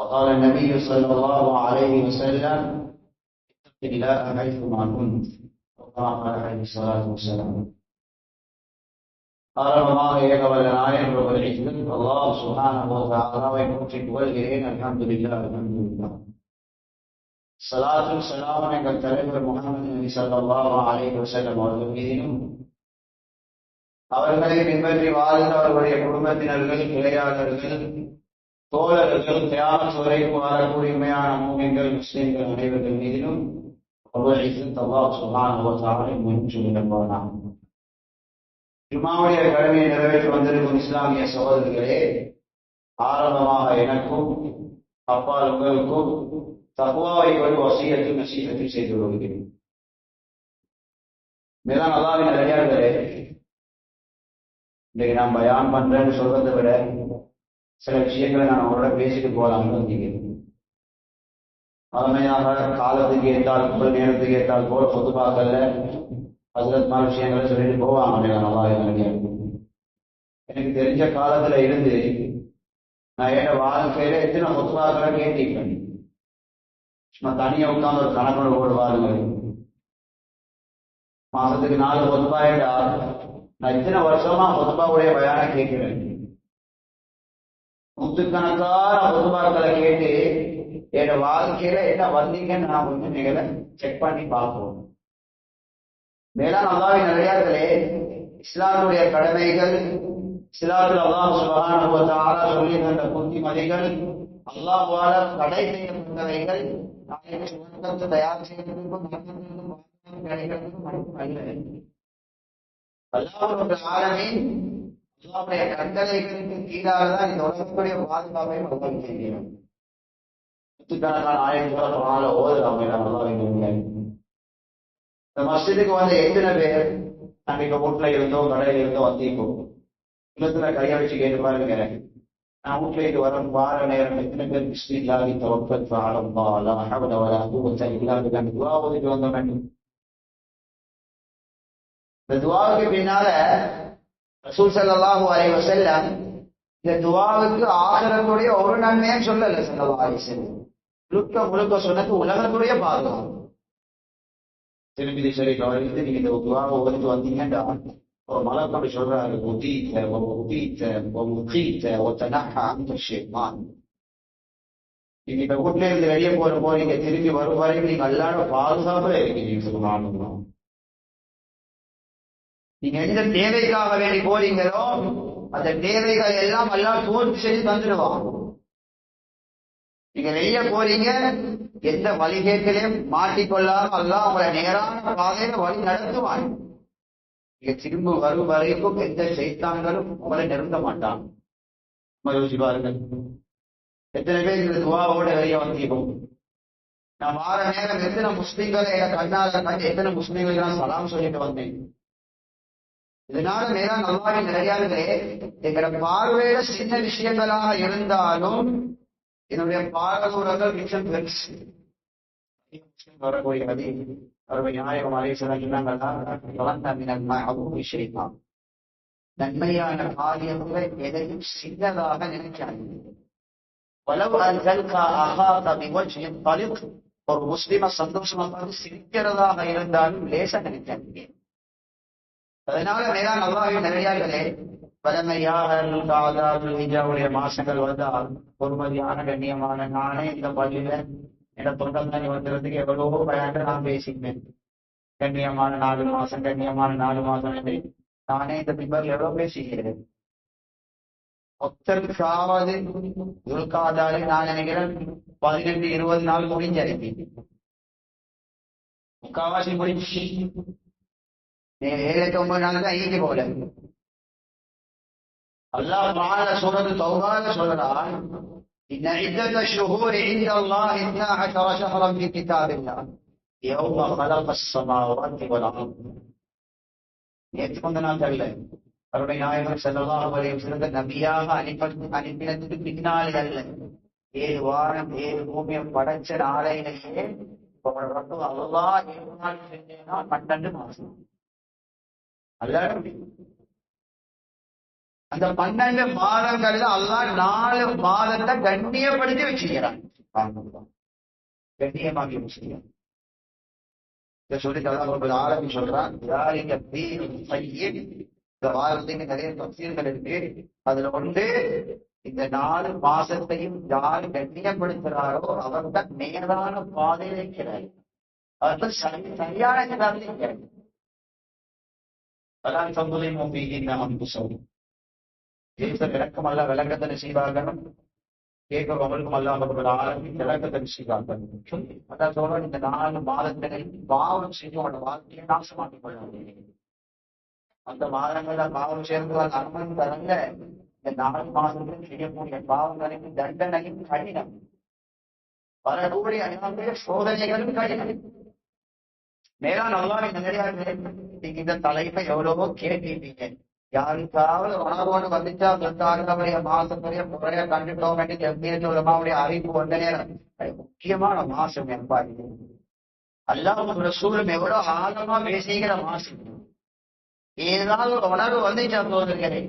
وقال النبي صلى الله عليه وسلم اتق الله حيثما كنت وكما قال عليه الصلاة والسلام. ஆரம்பமாக ஏகவல்ல நாயன் அல்லாஹ் சுப்ஹானஹு வ தஆலாவை போற்றி புகழ்கிறேன். அல்ஹம்துலில்லாஹ் அல்ஹம்துலில்லாஹ். ஸலாத்தும் ஸலாமும் எங்கள் தலைவர் முஹம்மது நபி ஸல்லல்லாஹு அலைஹி வஸல்லம் அவர்கள் மீதிலும், அவர்களை பின்பற்றி வாழ்ந்த அவர்களுடைய குடும்பத்தினர்கள், கிளையாளர்கள், தோழர்கள், கியாமத் வரைக்கும் வாழக்கூடிய உண்மையான மூமின்கள், முஸ்லிம்கள் அனைவர்கள் மீதிலும் அல்லாஹ் சுப்ஹானஹு வ தஆலா முன்னிலைப்படுவானாக. ஜும்மாவுடைய கடமையை நிறைவேற்றி வந்திருக்கும் இஸ்லாமிய சகோதரர்களே, ஆரம்பமாக எனக்கும் அப்பால் உங்களுக்கும் தக்வாவை கொண்டு வசியத்தில் நசீகத்தில் செய்து கொள்கிறேன். மேலான அல்லாஹ்வின் நல்லடியார்களே, இன்றைக்கு நான் பயான் பண்றேன்னு சொல்றதை விட சில விஷயங்களை நான் அவங்களோட பேசிட்டு போகலாம்னு வந்தீங்க. பழமையாக காலத்துக்கு ஏற்றால் போல் நேரத்துக்கு ஏற்றால் போல் பொதுப்பாக்கல்ல அதிரத்மான விஷயங்களை சொல்லிட்டு போவாங்க. எனக்கு தெரிஞ்ச காலத்துல இருந்து நான் என் வாழ்க்கையில எத்தனை பொதுப்பாக்களை கேட்டிருக்கேன். சும்மா தனியா உட்கார்ந்து ஒரு கணக்கோடு ஓடுவாருங்க. மாசத்துக்கு 4 பொதுப்பாயிட்டா நான் இத்தனை வருஷமா பொதுப்பாவுடைய பயான கேட்கிறேன். நூற்றுக்கணக்கான பொதுப்பாக்களை கேட்டு என் வாழ்க்கையில என்ன வந்தீங்கன்னு நான் வந்து நீங்களை செக் பண்ணி பார்ப்போம். மேலான அல்லாஹ்வின் நல்லடியார்களே, இஸ்லாமுடைய கடமைகள், இஸ்லாத்தில் அல்லாஹ் சுப்ஹானஹு வ தஆலா சொல்லி தந்த புத்திமதிகள், அல்லாஹ்வால தடை செய்யப்பட்டவைகள் நாளைக்கு தயார் செய்யப்பட்டிருக்கும் அல்லாஹ்வுடைய ஆலமீன் அல்லாஹ்வுடைய கட்டளைகளுக்கு கீழாக தான் இந்த உலகத்துடைய பாதுகாப்பை மக்கள் செய்கிறார். நூற்றுக்கணக்கான ஆயிரக்கணக்கான ஓதுறாங்க. இந்த மஸ்ஜிதுக்கு வந்து எத்தனை பேர் அன்னைக்கு வீட்டுல இருந்தோம், கடையில இருந்தோம், வந்தீங்க உள்ளத்துல கைய வச்சு கேட்டு பாருங்க. நான் வீட்டுல வார நேரம் எத்தனை பேர் பிஸ்மில்லாஹி தவக்கல்து அலல்லாஹ் லா ஹவ்ல வலா குவத்த இல்லா பில்லாஹ் துஆ ஓதிட்டு வந்தோம். இந்த துஆவுக்கு பின்னால ரசூல் ஸல்லல்லாஹு அலைஹி வஸல்லம் இந்த துஆவுக்கு ஆகிரத்துடைய ஒரு நன்மையை சொல்லல. ஸல்லல்லாஹு அலைஹி வஸல்லம் முழுக்க சொன்னது உலகத்துடைய பாதுகாப்பு. திருமதி ஷரீஃப் அவர்களுக்கு நீங்க இந்த துஆவை ஓதிட்டு வந்தீங்கன்னா ஒரு மலக்கு அப்படி சொல்றாரு, உதீத வதனஹா அன்க ஷைத்தான். நீங்க இந்த வீட்டுல இருந்து வெளியே போறீங்க, திரும்பி வரும் வரைக்கும் நீங்க அல்லாஹ்வோட பாதுகாப்புல இருக்கீங்க. சுப்ஹானல்லாஹ். நீங்க எந்த தேவைக்காக வேண்டி போறீங்களோ அந்த தேவைகள் எல்லாம் அல்லாஹ் பூர்த்தி செஞ்சு தந்துடுவான். நீங்க வெளியே போறீங்க, எந்த வழிகேட்டிலையும் மாட்டிக்கொள்ளாம அல்லாஹ் உங்களை நேரான பாதையில வழி நடத்துவான். நீங்க திரும்ப வரும் வரைக்கும் எந்த சைத்தான்களும் உங்களை நெருங்க மாட்டான். யோசிச்சு பாருங்கள், எத்தனை பேர் இந்த துஆவோட வெளியே வந்தீங்க. நான் வார நேரம் எத்தனை முஸ்லிம்களை என் கண்ணால கண்டு எத்தனை முஸ்லிம்களுக்கு நான் சலாம் சொல்லிட்டு வந்தேன். இதனால மேலான அல்லாஹ்வின் நல்லடியார்களே, எங்களோட பார்வையில சின்ன விஷயங்களாக இருந்தாலும் என்னுடைய பாரதூரங்கள் மிச்சம் பெருசு. வரக்கூடிய நாயகம் நன்மையான காரியங்களை எதையும் சின்னதாக நினைக்காது. ஒரு முஸ்லிம சந்தோஷமா பார்த்து சிரிக்கிறதாக இருந்தாலும் லேசா நினைக்காதீங்க. அதனால மேலான அல்லாஹ்வின் நல்லடியார்களே, பழமையாக ஹிஜ்ராவுடைய மாசங்கள் வந்தால் பொறுமதியான கண்ணியமான நானே இந்த பள்ளியில என தொண்டை வந்துறதுக்கு எவ்வளவோ பயன் நான் பேசினேன். கண்ணியமான 4 மாசம், கண்ணியமான 4 மாசம் என்று நானே இந்த பிம்பர் எவ்வளவு பேசுகிறேன். ஒத்தருக்காவது துல்காதாலே நான் நினைக்கிறேன் 18-20 நாள் முடிஞ்சிருக்கி. முக்காவாசி முடிஞ்சு 7-9 நாள் தான் ஈகி போல. அல்லாஹ் தஆலா சூரத்து தௌபால சொல்றான், இன்ன இத்தத ஷுஹூரி இன்த அல்லாஹ் 12 ஷஹ்ரன் ஃபீ கிதாபில்லாஹ் யௌம خلقஸ் ஸமாவாத்தி வல் அர்த். நேற்று கொஞ்ச நாள் தள்ள அவருடைய நாயகம் ஸல்லல்லாஹு அலைஹி வஸல்லம் நபியாக அனுப்பினதுக்கு பின்னால் அல்ல, 7 வாரம் 7 பூமியை படைச்ச நாளையிலேயே அல்லாஹ் 7 நாள் செஞ்சேன்னா 12 மாசம். அல்லாஹ் அந்த 12 மாதங்கள்ல அல்லாஹ் 4 மாதத்தை கண்ணியப்படுத்தி வச்சுக்கிறான். கண்ணியமாக்கி வச்சுக்கிறான். இதை சொல்லிட்டு அல்லாஹ் ஆரம்பி சொல்றான், இந்த வாரத்துக்கு நிறைய தப்சீர்கள் இருக்கு. அதுல ஒன்று, இந்த 4 மாசத்தையும் யார் கண்ணியப்படுத்துறாரோ அவர் தான் நேரான பாதையில் இருக்கிறார். அவர்கள் சரியான இஸ்லாத்தில் இருக்கிறார். அதான் சம்புதை விளக்கம் அல்ல விளக்கத்தை செய்வார்கள். கேட்கிறவங்களுக்கும் அல்லாஹ் ஆரம்பி விளக்கத்தை செய்வார்கள். அதான் சொல்ற, இந்த 4 மாதங்களில் பாவம் செய்வோட வாழ்க்கையை நாசமாக்கிக் கொள்ள அந்த மாதங்கள பாவம் சேர்ந்ததால் அனுமதி தரங்க. இந்த 4 மாதங்களில் செய்யக்கூடிய பாவங்களுக்கு தண்டனையும் கடினம், வரக்கூடிய அனைவருடைய சோதனைகளும் கடினம். மேலான அல்லாஹ்வின் நல்லடியார்களே, நீங்க இந்த தலைப்பை எவ்வளவோ கேட்டீங்க. யாருக்காவது உணர்வோடு வந்துச்சா சொத்தாருடைய மாசத்துடைய முறைய கண்டுட்டோம் என்று ஜம்மியத்துடைய அறிவு வந்த நேரம் முக்கியமான மாசம் என்பாரு. அல்லாஹ் ரசூலும் எவ்வளவு ஆழமா பேசுகிற மாசம். ஏதாவது ஒரு உணர்வு வந்துச்சா சோதர்களே.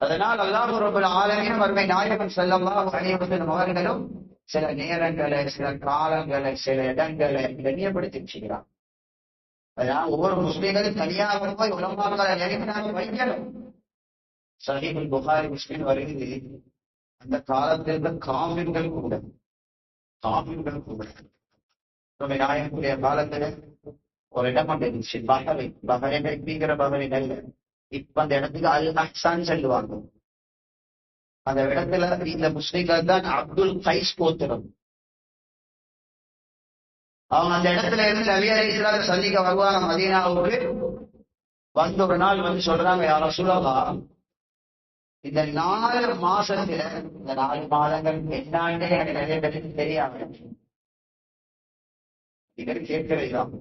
அதனால் அல்லாஹ் ரப்பல் ஆலமீன் வறுமை நாயகம் ஸல்லல்லாஹு அலைஹி வஸல்லம் அவர்களும் சில நேரங்களை, சில காலங்களை, சில இடங்களை கண்ணியப்படுத்தி வச்சுக்கிறான். அதனால் ஒவ்வொரு முஸ்லீம்களும் தனியாக போய் உலமாக்களை நெருங்கினாங்க வைக்கணும். சஹீஹுல் புகாரி முஸ்லிம் வருகிறது. அந்த காலத்தில் காஃபிர்கள் கூட நாயகனுடைய காலத்துல ஒரு இடம் இருந்துச்சு, பஹரைங்கிற பஹரைன் அல்ல. இப்ப அந்த இடத்துக்கு அல் அஹ்சான் சொல்லுவாங்க. அந்த இடத்துல இந்த முஸ்லிம்கள் தான் அப்துல் கைஸ் கோத்திரம். அவங்க அந்த இடத்துல இருந்து நபி அலைஹிஸ்ஸலாம் சந்திக்க வருவாங்க மதீனாவுக்கு. வந்து ஒரு நாள் வந்து சொல்றாங்க, யா ரசூலல்லாஹ், இந்த 4 மாசத்துல, இந்த 4 மாதங்கள் என்னாண்டே எனக்கு நிறைய பேருக்கு தெரியாம கேட்கிறதுதான்.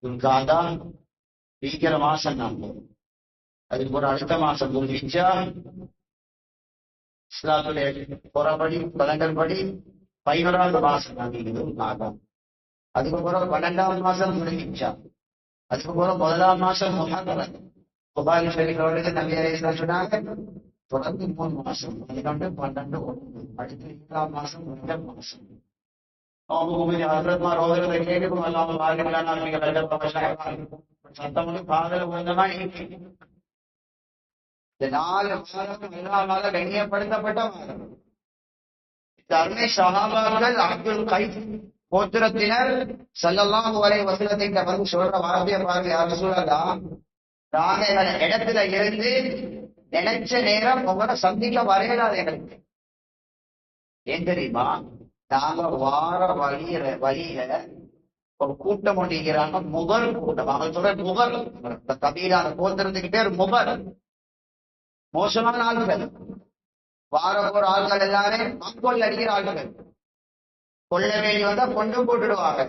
துல்காதா சீக்கிர மாசம் நான் அதுக்கு ஒரு அடுத்த மாசம் துல்ஹிஜ்ஜா, இஸ்லாத்துடைய புறப்படி பலங்கள் படி 11வது மாசம் நான். அதுக்கப்புறம் 12வது மாசம் துல்ஹிஜ்ஜா, அதுக்கப்புறம் 1ஆம் மாசம் முஹர்ரம். புகாரி ஷரீஃபில் நபி அலைஹிஸ்ஸலாம் சொன்னாங்க, தொடர்ந்து 3 மாசம் 11, 12, 1, அடுத்து 7ஆம் மாசம் முதல் மாசம். சத்தம் காதல உயர்ந்தமா இருக்கு. இந்த 4 மாதம் எல்லா மாதம் கண்ணியப்படுத்தப்பட்ட மாதம். இந்த அருமை சஹாபாக்கள் அப்துல் கைஸ் கோத்திரத்தினர் ஸல்லல்லாஹு அலைஹி வஸல்லம் வந்து சொல்ற வார்த்தையை பாருங்க, யா ரசூலல்லாஹ், நாங்க எங்க இடத்துல இருந்து நினைச்ச நேரம் உங்களை சந்திக்க வரையலாது எங்களுக்கு. ஏன் தெரியுமா? நாங்க வார வழியில ஒரு கூட்டம் ஒன்றுகிறாங்க, முகல் கூட்டம். அவங்க சொல்ற முகல் கபீலான கோத்திரத்துக்கு பேர் முகல். மோசமான ஆள்கள், வார போற ஆள்கள் எல்லாரும் மக்கள் அடிக்கிற ஆள்கள். கொள்ள வேண்டி வந்தா கொண்டு போட்டுடுவாங்க.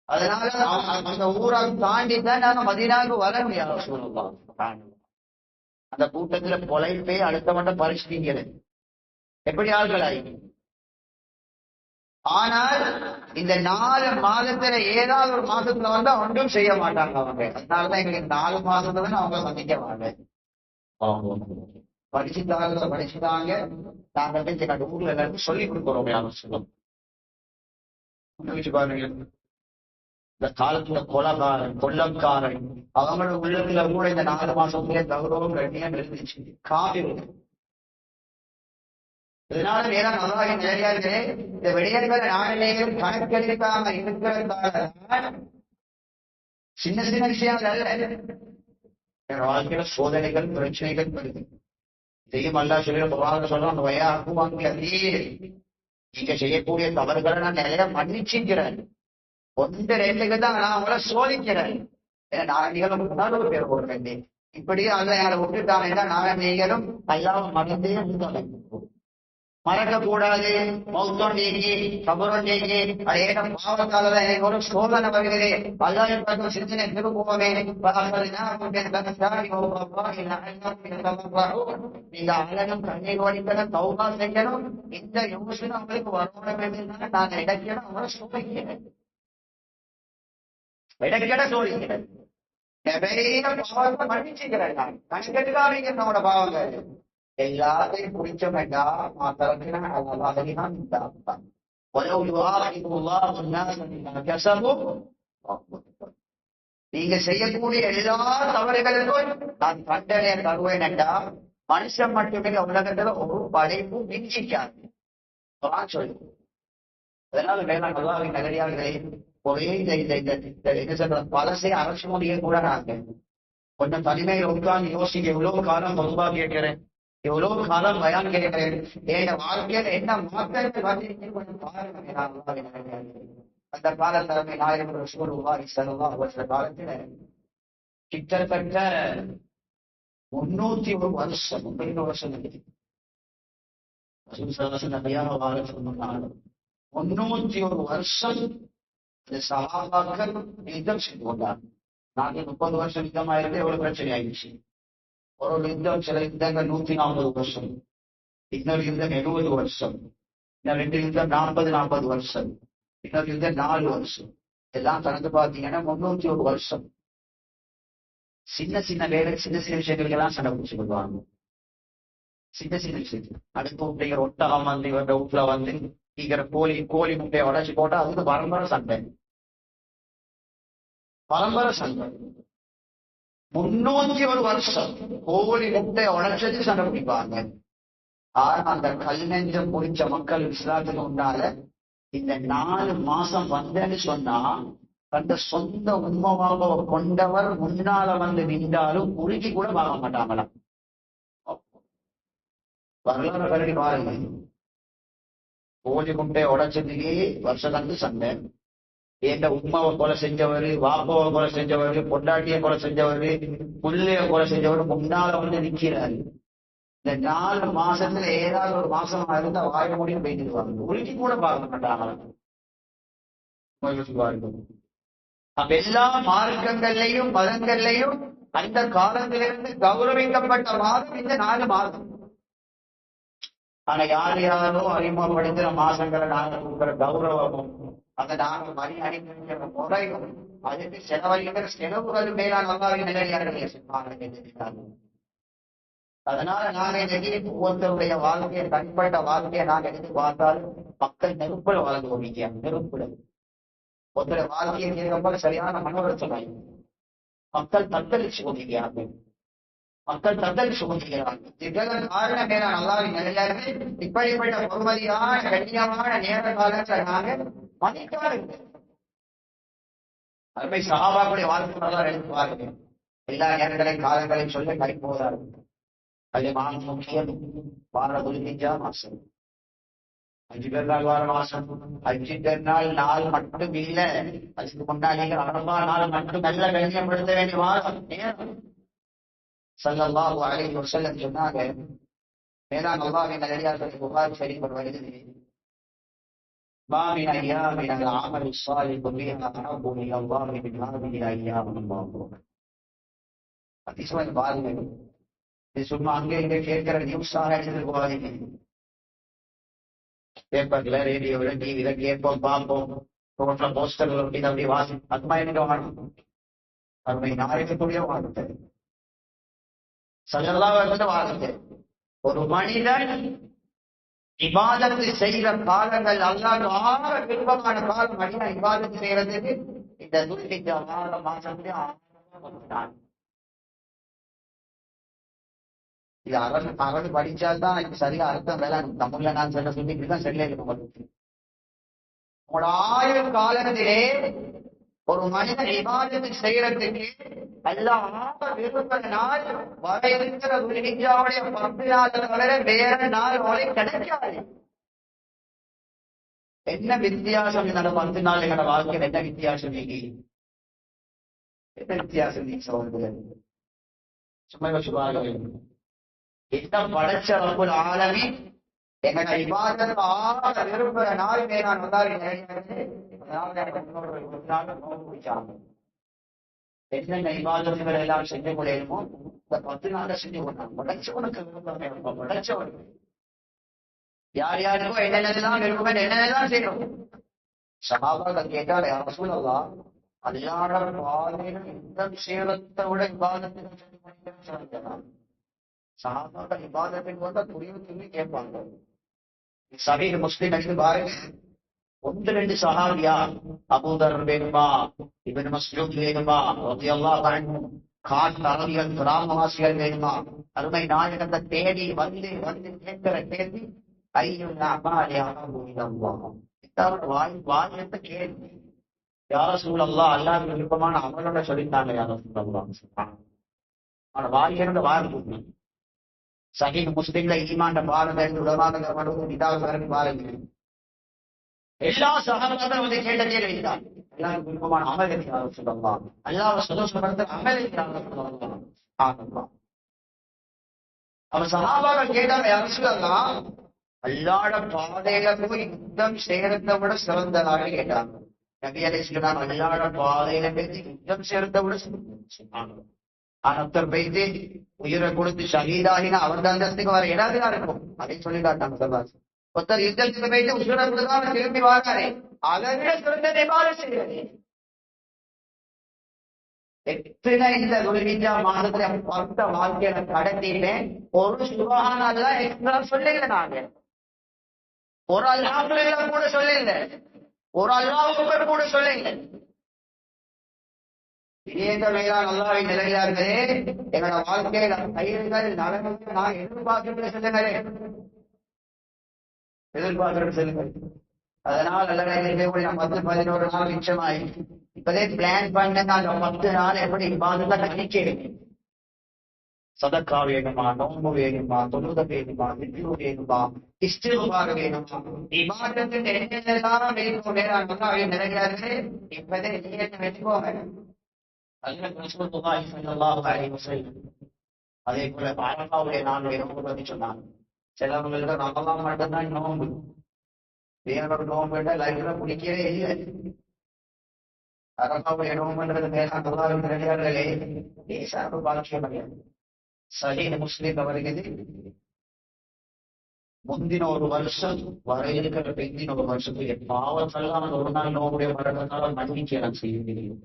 அதனால அந்த ஊரை தாண்டித்தான் நாங்க மதீனாவுக்கு வர முடியாது. சொல்லலாம், அந்த கூட்டத்துல பொழைப்பே அடுத்தவண்ட பரிசுத்தீங்க எப்படி ஆள்கள் ஆகி. ஆனால் இந்த 4 மாதத்துல ஏதாவது ஒரு மாசத்துல வந்தா ஒன்றும் செய்ய மாட்டாங்க அவங்க. அதனாலதான் எங்களுக்கு 4 மாசத்துல தான் அவங்க சந்திக்க வாங்க. படிச்சுட்டாங்க நாங்க ஊர்ல எல்லாருக்கும் சொல்லிக் கொடுக்குறோம். யாரும் சொல்லும் பாருங்க, இந்த காலத்துல கொலகாரன் கொள்ளக்காரன் அவங்களோட உள்ளத்துல கூட இந்த 4 மாசத்துலயே கௌரவம் கண்ணியம் இருந்துச்சு. காவிரி இதனால நேரம் அல்லாஹ்வின் நேரடியார்களே, இந்த விடயங்களை நாளிலேயும் கணக்கெடுக்காம இருக்கிறதால சின்ன சின்ன விஷயங்கள் அல்ல, என் வாழ்க்கையில சோதனைகள் பிரச்சனைகள் வருது. இதையும் அல்லாஹ் சொல்றான், வயாக்குவாங்க, நீங்க செய்யக்கூடிய தவறுகளை நான் நிறைய மன்னிச்சுக்கிறேன். 1-2க்கு தான் நான் அவங்கள சோதிக்கிறேன். ஏன்னா நீங்களும் ஒரு பேர் போடுறேன். இப்படியே அல்ல யாரை விட்டுட்டாங்கன்னா நான் நீங்களும் அல்லாஹ் மறந்தே மறக்க கூடாது. மௌத்தம் நீக்கி கபரும் நீக்கி அதேடம் பாவத்தாலதான் எனக்கு ஒரு சோதனை வருகிறே. அல்லாஹ்வை பார்க்கும் சிந்தனை திரும்புவோமே. நீங்க அழகும் கண்ணீர் வடிக்கணும், தௌபா செய்யணும். இந்த யோசனை அவங்களுக்கு வரணும். நான் இடக்கணும், அவங்களை சோதிக்கிறேன், இடக்கிட சோதிக்கிறேன். நிறைய பாவத்தை மன்னிச்சுக்கிறேன் நான் கணக்கெடுக்காதீங்க நம்மளோட பாவங்கள் எல்லாத்தையும் குடிச்ச வேண்டாம் மாத்திரத்தினா அல்லாஹிதான் இந்த ولو يؤاخذ الله الناس بما كسبوا நீங்க செய்யக்கூடிய எல்லா தவறுகளுக்கும் நான் தண்டனை தருவேன் என்றா மனுஷன் மட்டுமே உலகத்துல ஒரு படைப்பும் மிஞ்சிக்காது சொல்லு. அதனால வேளாண் அல்லாஹ்வின் நல்லடியார்களே ஒரே இந்த பழசை அரசு முடிய கூட நாங்க கொஞ்சம் தனிமையில் உட்கார்ந்து யோசிக்க எவ்வளவு காலம் பொதுவா கேட்கிறேன், எவ்வளவு காலம் பயான் கேட்கிறேன், என் வாழ்க்கையில என்ன மாற்றங்கள் வந்து கொஞ்சம் பாருங்க. அந்த காலத்தலைமை நாயகம் ரசூலுல்லாஹி ஸல்லல்லாஹு அலைஹி வஸல்லம் காலத்துல கிட்டத்தட்ட 301 வருஷம் 30 வருஷம் இருக்கு. நபியாக வாழ சொன்னாங்க 301 வருஷம் சஹாபாக்கள் யுத்தம் செய்து கொண்டார். நாங்க 30 வருஷம் யுத்தமா இருந்து எவ்வளவு பிரச்சனை ஆயிடுச்சு. ஒரு யுத்தம் சில யுத்தங்கள் 140 வருஷம், இன்னொரு யுத்தம் 70 வருஷம், இன்னும் 2 யுத்தம் 40 வருஷம், இன்னொரு யுத்தம் 4 வருஷம். எல்லாம் கணக்கு பார்த்தீங்கன்னா 301 வருஷம். சின்ன சின்ன வேலை சின்ன சின்ன விஷயங்களுக்கு எல்லாம் சண்டை பிடிச்சு கொள்வாங்க. சின்ன சின்ன விஷயத்துக்கு அடுத்த முட்டைங்கிற ஒட்டகம் வந்து இவங்க வீட்டுல வந்து இங்கிற கோழி முட்டையை உடைச்சு போட்டா அதுக்கு பரம்பரை சண்டை. 301 வருஷம் கோழி முட்டையை உடைச்சதுக்கு சண்டை பிடிப்பாங்க. ஆனா அந்த கல் நெஞ்சம் முடிச்ச மக்கள் இஸ்லாத்துக்கு உண்டால இந்த 4 மாசம் வந்தேன்னு சொன்னா அந்த சொந்த உண்மமாக கொண்டவர் முன்னால வந்து நின்றாலும் உருகி கூட பார்க்க மாட்டாங்களாம். வரலாறு கருதி பாருங்க. கோழி முட்டையை உடைச்சதுக்கே வருஷத்துக்கு சண்டை. எந்த உண்மாவை கொலை செஞ்சவரு, வாப்பாவை கொலை செஞ்சவரு, பொண்டாட்டியை கொலை செஞ்சவரு, புள்ளைய கொலை செஞ்சவரு முன்னால வந்து நிக்கிறாரு. இந்த 4 மாசத்துல ஏதாவது ஒரு மாசமா இருந்தா வாய முடியும் போயிட்டுருவாங்க, உருகி கூட பார்க்க மாட்டாங்க. அப்ப எல்லா மார்க்கங்கள்லையும் மதங்கள்லையும் அந்த காலத்திலிருந்து கௌரவிக்கப்பட்ட மாதம் இந்த 4 மாதம். ஆனா யார் யாரோ அறிமுகப்படுத்துற மாசங்களை நாங்க கொடுக்குற கௌரவமும் அதை நாங்க மரியாதை முறையும் அதுக்கு செலவழிக்கிற செலவுகள் மேலான அல்லாஹ்வின் நல்லடியார்களே சொன்னாங்க. அதனால நாங்க இன்னைக்கு ஒவ்வொருத்தருடைய வாழ்க்கையை தனிப்பட்ட வாழ்க்கையை நாங்க எடுத்து பார்த்தால் மக்கள் நெருப்புல வாழ்ந்து கொண்டிருக்க நெருப்புல ஒருத்தருடைய வாழ்க்கையை கேட்கும்போது சரியான மனோரச்சனை. மக்கள் தத்தளிச்சு கொண்டிருக்கிறார்கள், மக்கள் தத்தளிச்சு கொண்டிருக்கிறார்கள். இதெல்லாம் காரணம் மேலான அல்லாஹ்வின் நல்லடியார்களே இப்படிப்பட்ட பொறுமதியான கண்ணியமான நேர காலத்தை நாங்க மதிக்காருங்க. அதுமே சஹாபாக்களுடைய வாழ்க்கை வரலாறு எடுத்து பாருங்க. எல்லா நேரங்களையும் காலங்களையும் சொல்ல கை போதாரு. அது முக்கியம் வார துல்ஹிஜ்ஜா மாசம், அஞ்சு பெருநாள் வார மாசம். அஞ்சு பெருநாள் நாள் மட்டும் இல்ல, அதுக்கு முன்னாடி அரபா நாள் மட்டும் நல்ல கண்ணியப்படுத்த வேண்டிய வாரம் நேரம். ஸல்லல்லாஹு அலைஹி வஸல்லம் சொன்னாங்க, மேலான அல்லாஹ்வின் நல்லடியார்கள் புகாரி ஷரீஃப் வருகிறது, ما من أيام العمل الصالح فيها أحب إلى الله من هذه الأيام المباركة. அதிசயம் பாருங்க. இது சும்மா அங்கே இங்கே கேட்கிற நியூஸாக எடுத்துட்டு போகாதீங்க. பேப்பர்ல ரேடியோல டிவில கேட்போம் பார்ப்போம், ரோட்ல போஸ்டர்கள் அப்படி வாசி அதுமா எனக்கு வாழும் அருமை நாயகத்துடைய வாழ்க்கை ஸல்லல்லாஹு அலைஹி வஸல்லம் வாழ்க்கை. ஒரு மனிதன் இபாதத்து செய்கிற காலங்கள் அல்லாஹ்வுக்கு ஆக விருப்பமான காலம் மனிதன் இபாதத்து செய்யறதுக்கு இந்த துல்ஹிஜ்ஜா மாசத்துடைய ஆரம்பம். இது அரசு படிச்சால்தான் எனக்கு சரியா அர்த்தம் வேலை. தமிழ்ல நான் சொல்ல சொல்லிட்டுதான் சரியா இருக்கும். உங்களோட ஆயுள் காலத்திலே ஒரு மனிதன் இபாதத்து செய்யறதுக்கு அல்லாஹ் விரும்புகிற நாள் வர இருக்கிற துல்ஹிஜ்ஜாவுடைய 10 நாள் வரை வேற நாள் வரை கிடைக்காது. என்ன வித்தியாசம்? என்னோட 10 நாள் என்னோட வாழ்க்கையில் என்ன வித்தியாசம்? நீங்க என்ன வித்தியாசம் நீங்க சொல்றது? சும்மா யோசிப்பாங்க. என்ன படைச்ச ரப்புல் ஆலமீன் எங்களோட இபாதத் ஆக விரும்புகிற நாள் மேலான என்னென்ன இபாதத்துகள் எல்லாம் செஞ்சு முடியுமோ இந்த 10 நாள்ல செஞ்சு கொண்டாங்க. படைச்சவனுக்கு விருப்பமே படைச்சவனுக்கு யார் யாருக்கோ என்னென்னதான் விருப்பமே என்னென்னதான் செய்யணும். சஹாபாக்கள் கேட்டாலே ரசூலல்லாஹ் அல்லாட பாதையில யுத்தம் சேரத்தை விட விவாதத்தில் சஹாபாக்கள் இபாதத்தின் போது துணிவு துணி கேட்பாங்க. சஹீஹ் முஸ்லிம் எடுத்து பாருங்க. ஒன்று ரெண்டு சஹாபியா, அபூதர் வேணுமா, இப்னு மஸ்ஊத் வேணுமா, ரலியல்லாஹு அன்ஹு, காட்டரபிகள் கிராமவாசிகள் வேணுமா, அருமை நாயகத்தை தேடி வந்து வந்து கேட்கிற கேள்வி ஐயுல் அமாலி அஹப்பு இலல்லாஹ். இதாவது வாயத்தை கேள்வி. யா ரசூலல்லாஹ், அல்லாஹ்வுக்கு விருப்பமான அமலோட சொல்லிட்டாங்க. யா ரசூலல்லாஹ், அவனோட வாயிலிருந்து வார்த்தை. சஹீஹ் முஸ்லிம்ல ஈமான் பாருங்க, உலமாக்கள் கிதாபுகள் பாருங்க. எல்லா சஹாபாக்களும் வந்து கேட்ட கேள்வி தான். அல்லாஹ்வுக்கு விருப்பமான அமல் யா ரசூலல்லாஹ், அல்லாஹ்வை சந்தோஷப்படுத்துற அமல் யா ரசூலல்லாஹ். சுப்ஹானல்லாஹ். அவன் சஹாபாக்கள் கேட்டாங்க, யா ரசூலல்லாஹ், அல்லாஹ்வோட பாதையில போய் யுத்தம் செய்யறதை விட சிறந்ததாக கேட்டாங்க. நபி அலைஹிஸ்ஸலாம் அல்லாஹ்வோட பாதையில போய் யுத்தம் செய்யறதை விட சுப்ஹானல்லாஹ். ஒருத்தர் போயிட்டு உயிரை கொடுத்து ஷஹீதாகினா அவரது அந்தஸ்துக்கு வர இடாதா இருக்கும். அதை சொல்லி காட்டாங்க சல்லாஸ். ஒருத்தர் யுத்தத்துக்கு போயிட்டு உயிரை கொடுத்தா திரும்பி வாராரு, அதை விட சிறந்ததை செய்யறது. எத்தனை இந்த துல்ஹிஜ்ஜா மாதத்துல பக்த வாழ்க்கையில கடத்திட்டேன். ஒரு சுப்ஹானல்லாஹ் எக்ஸ்ட்ரா சொல்லல. நாங்க ஒரு அல்ஹம்துலில்லாஹ் கூட சொல்லல, ஒரு அல்லாஹ் அக்பர் கூட சொல்லல. மேலான அல்லாஹ்வின் நிலையார்களே, எங்களோட வாழ்க்கையில கயிறுகள் நலன்கள் நான் எதிர்பார்க்கின்ற செல்லுங்களே, எதிர்பார்க்கிற செல்லுங்கள். அதனால் அல்ல 10-11 நாள் மிச்சமாயி இப்பதே பிளான் பண்ண அந்த 10 நாள் எப்படி இபாதத்தை கணிக்கிறேன். சதக்கா வேணுமா, நோன்பு வேணுமா, தொழுகை வேணுமா, விக்ரு வேணுமா, இஸ்திக்ஃபார் வேணுமா, இபாதத்துக்கு என்னென்னலாம் வேணும் மேலான அல்லாஹ்வின் நிலையார்களே, இப்பதே நீயத்தை வெச்சுக்கோங்க. ரசூலுல்லாஹி ஸல்லல்லாஹு அலைஹி வஸல்லம் அதே போல அரஃபாவுடைய நாளுடைய நோன்பு பத்தி சொன்னாங்க. சிலவங்களுக்கு ரமலான் மட்டும்தான் நோன்பு, வேறொரு நோன்பு லைஃப்ல பிடிக்கவே இல்லை. அரஃபாவுடைய நோன்புன்றது மேலான அல்லாஹ்வின் நிலையார்களே லேசான பாக்கியம் கிடையாது. சஹீஹ் முஸ்லிம் அவர்கள் முந்தின ஒரு வருஷம் வர இருக்கிற பிந்தின ஒரு வருஷத்துக்கு பாவத்தெல்லாம் ஒரு நாள் நோவுடைய வரதுனால மன்னிக்கலாம் செய்ய முடியும்.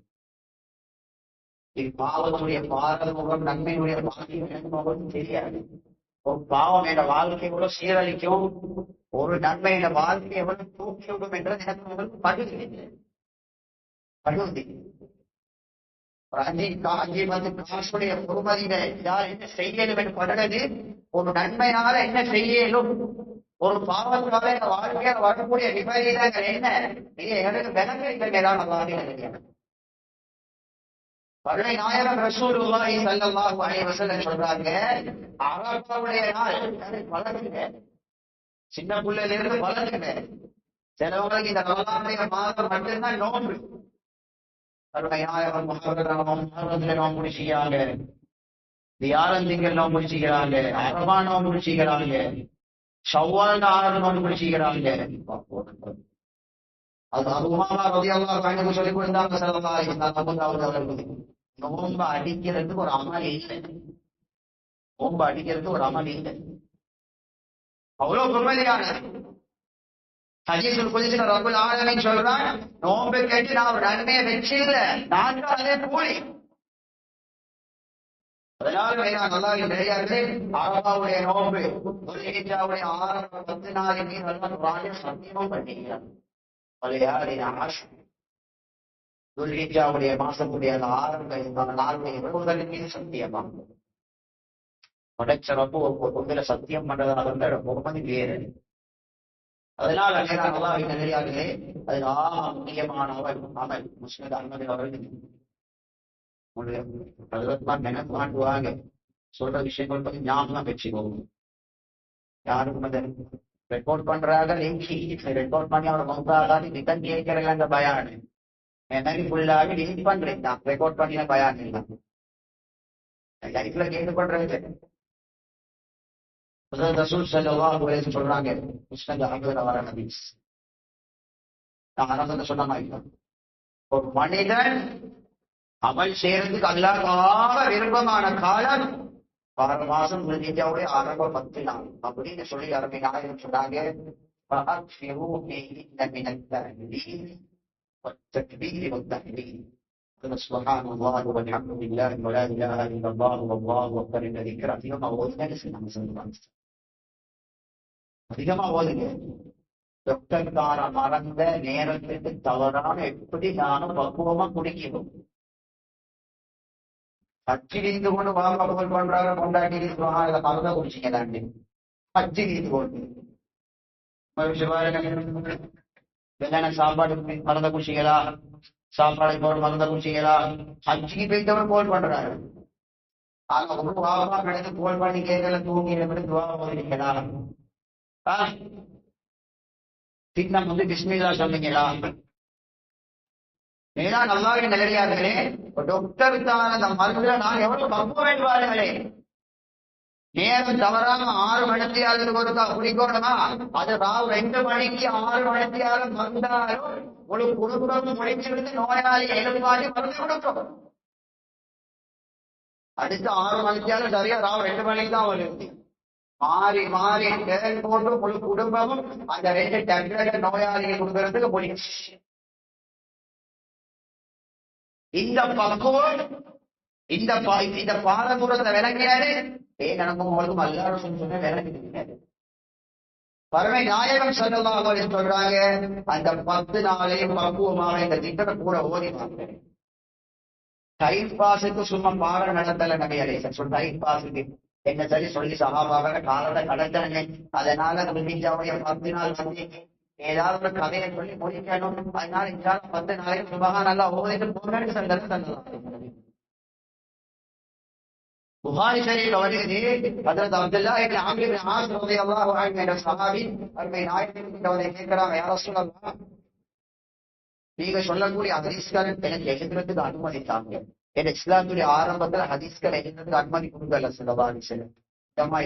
பாவத்துடைய பாரதமுகம் நன்மையுடைய பாக்கியம் தெரியாது. ஒரு பாவம் என்ற வாழ்க்கை எவ்வளவு சீரழிக்கும், ஒரு நன்மை என்ற வாழ்க்கை எவ்வளவு தூக்கி விடும் என்றது எனக்கு உங்களுக்கு படுதி. காசுடைய பொறுமதியில யார் என்ன செய்யலும் என்று படுறது, ஒரு நன்மையால என்ன செய்யலும், ஒரு பாவத்தால இந்த வாழ்க்கையால் வரக்கூடிய விபரீதங்கள் என்ன, எனக்கு விளங்குகள் மேலான வாழ்க்கை. பள்ளி நாயகம் ரசூலுல்லாஹி ஸல்லல்லாஹு அலைஹி வஸல்லம் சொல்றாங்க, அரஃபாவுடைய நாள் வளருங்க, சின்ன புள்ளையில இருந்து வளருங்க. சிலவங்களுக்கு இந்த ரமலானுடைய மாதம் மட்டும்தான் நோன்பு. பள்ளி நாயகம் முஹர்ரம்ல நோன்பு முடிச்சுக்கிறாங்க, தியாரந்திங்கள் நோன்பு முடிச்சுக்கிறாங்க, அரஃபா நோன்பு முடிச்சுக்கிறாங்க, ஷவ்வால் 6 நோன்பு முடிச்சுக்கிறாங்க. அது அபூ உமாமா ரலியல்லாஹு அன்ஹு சொல்லிக் கொடுத்தாங்க ஸல்லல்லாஹு அலைஹி வஸல்லம், நோன்பு அடிக்கிறதுக்கு ஒரு அமல் இல்லை, நோன்பு அடிக்கிறதுக்கு ஒரு அமல் இல்லை. அவ்வளவு பெருமதியான ஹதீஸுல் குத்ஸில ரப்புல் ஆலமீன் சொல்றான், நோன்பு கேட்டு நான் ஒரு நன்மையை வெச்சில்ல, நான் தான் அதே கூலி. அதனால அல்லாஹ்வின் நிலையார்களே, அரஃபாவுடைய நோன்பு துல்ஹிஜ்ஜாவுடைய ஆரம்ப 10 நாளின் மீது அல்லாஹ் குர்ஆனில் சத்தியமும் பண்ணிக்கிறான். துல்ஹிஜ்ஜாவுடைய மாசத்துடைய ஆரம்ப நாளுடைய இரவுகளின் மீது சத்தியமா படைச்ச சத்தியம் பண்றதாக இருந்த பொறுமதி வேறு. அதனால அல்லாஹ்வின் நிலையார்களே, அது முக்கியமான அமல். முஸ்லிம் அஹ்மது அவர்கள் நினைப்பு காட்டுவாங்க, சொல்ற விஷயங்கள் பத்தி ஞாபகம் வச்சுக்கோங்க. யாருக்கும் அதை ரெக்கார்ட் பண்றாங்க, ரெக்கார்ட் பண்ணி அவரை மௌத்தாகாது ரிட்டன் கேட்கறல அந்த பயானு மெமரி ஃபுல்லாக டிலீட் பண்றேன் தான், ரெக்கார்ட் பண்ணின பயான் இல்லை லைஃப்ல கேட்டு பண்றது. ரசூல் ஸல்லல்லாஹு அலைஹி வஸல்லம் சொல்றாங்க, முஸ்லிம் அஹ்மதுல வர ஹதீஸ், நான் அரசு சொன்ன மாதிரி ஒரு மனிதன் அமல் செய்யறதுக்கு அல்லாஹ்வாக விருப்பமான காலம் 6 மாசம் துல்ஹிஜ்ஜாவுடைய ஆரம்ப 10 நாள் அப்படின்னு சொல்லி அருமை நாயகம் சொன்னாங்க. சுப்ஹானல்லாஹி வல்ஹம்துலில்லாஹி வலா இலாஹா இல்லல்லாஹு வல்லாஹு அக்பர் என்ற திக்ர் அதிகமா ஓதுங்க. நம்ம சொல்லுவாங்க, அதிகமா ஓதுங்க. டாக்டர் கார மறந்த நேரத்துக்கு தவறான எப்படி நானும் பக்குவமா குடிக்கணும். அச்சிலிருந்து கொண்டு வாங்க போல் பண்றாங்க, கொண்டாடி மறந்த குடிச்சிங்க தாண்டி அச்சிலிருந்து கொண்டு வெள்ளான சாப்பாடு மறந்த குடிச்சிங்களா, சாப்பாடு போட்டு மறந்த குடிச்சிங்களா, அச்சிக்கு போய்த்தவன் போல் பண்றாரு. ஆக ஒரு வாவா கிடைத்து போல் பண்ணி கேட்கல, தூங்கி துவா போகிறீங்களா, தின்னம் வந்து பிஸ்மில்லா சொன்னீங்களா? மேலான அல்லாஹ்வின் நல்லடியார்களே, டாக்டர் தான் அந்த மருந்துல நான் எவ்வளவு பக்குவம் வேண்டுவார்களே. நேரம் தவறாம 6 மணித்தியாலும் ஒருக்கா குடிக்கணுமா? அது ராவ் 2 மணிக்கு 6 மணித்தியாலும் வந்தாலும் ஒரு குடும்பம் முடிச்சிருந்து நோயாளி எழுப்பாடி மருந்து கொடுக்கும். அடுத்த 6 மணித்தியாலும் சரியா ராவ் 2 மணிக்கு தான் வருது. மாறி மாறி பேர் போட்டு முழு குடும்பமும் அந்த 2 டேப்லெட் நோயாளிகள் கொடுக்கறதுக்கு போயிடுச்சு. இந்த பக்குவம் இந்த பாரம்பரியத்தை விளங்கினாரு. நமக்கு உங்களுக்கு அல்லாஹ் சொன்ன விளங்கினாரு. பரமை நாயகம் ஸல்லல்லாஹு அலைஹி சொல்றாங்க, அந்த 10 நாளையும் பக்குவமாக இந்த திட்டத்தை கூட ஓதினாங்க. டைம் பாஸுக்கு சும்மா பாடம் நடத்தல நபி அலைஹிஸ்ஸலாம். டைம் பாஸுக்கு என்ன சரி சொல்லி சஹாபாக்கள காலத்தை கடத்தாங்க. அதனால துல்ஹிஜ்ஜாவுடைய 10 நாள் வந்து ஏதாவது ஒரு கதையை சொல்லி முடிக்கணும். அதனால இந்த 10 நாளைக்கு சுப்ஹானல்லாஹ் ஓதிட்டு போங்கன்னு சொன்னாங்க. புகாரி ஷரீஃப்ல வருகிறது, ஹஜ்ரத் அப்துல்லாஹ் இப்னு அம்ர் இப்னு ஆஸ் ரலியல்லாஹு அன்ஹு என்ற சஹாபி அருமை நாயகத்தின் கேட்கிறாங்க, யா ரசூலல்லாஹ், நீங்க சொல்லக்கூடிய ஹதீஸ்கள் எனக்கு எழுதுறதுக்கு அனுமதி தாங்க. என் இஸ்லாத்துடைய ஆரம்பத்துல ஹதீஸ்கள் எழுதுறதுக்கு அனுமதி கொடுக்கல ஸல்லல்லாஹு அலைஹி வஸல்லம். நம்ம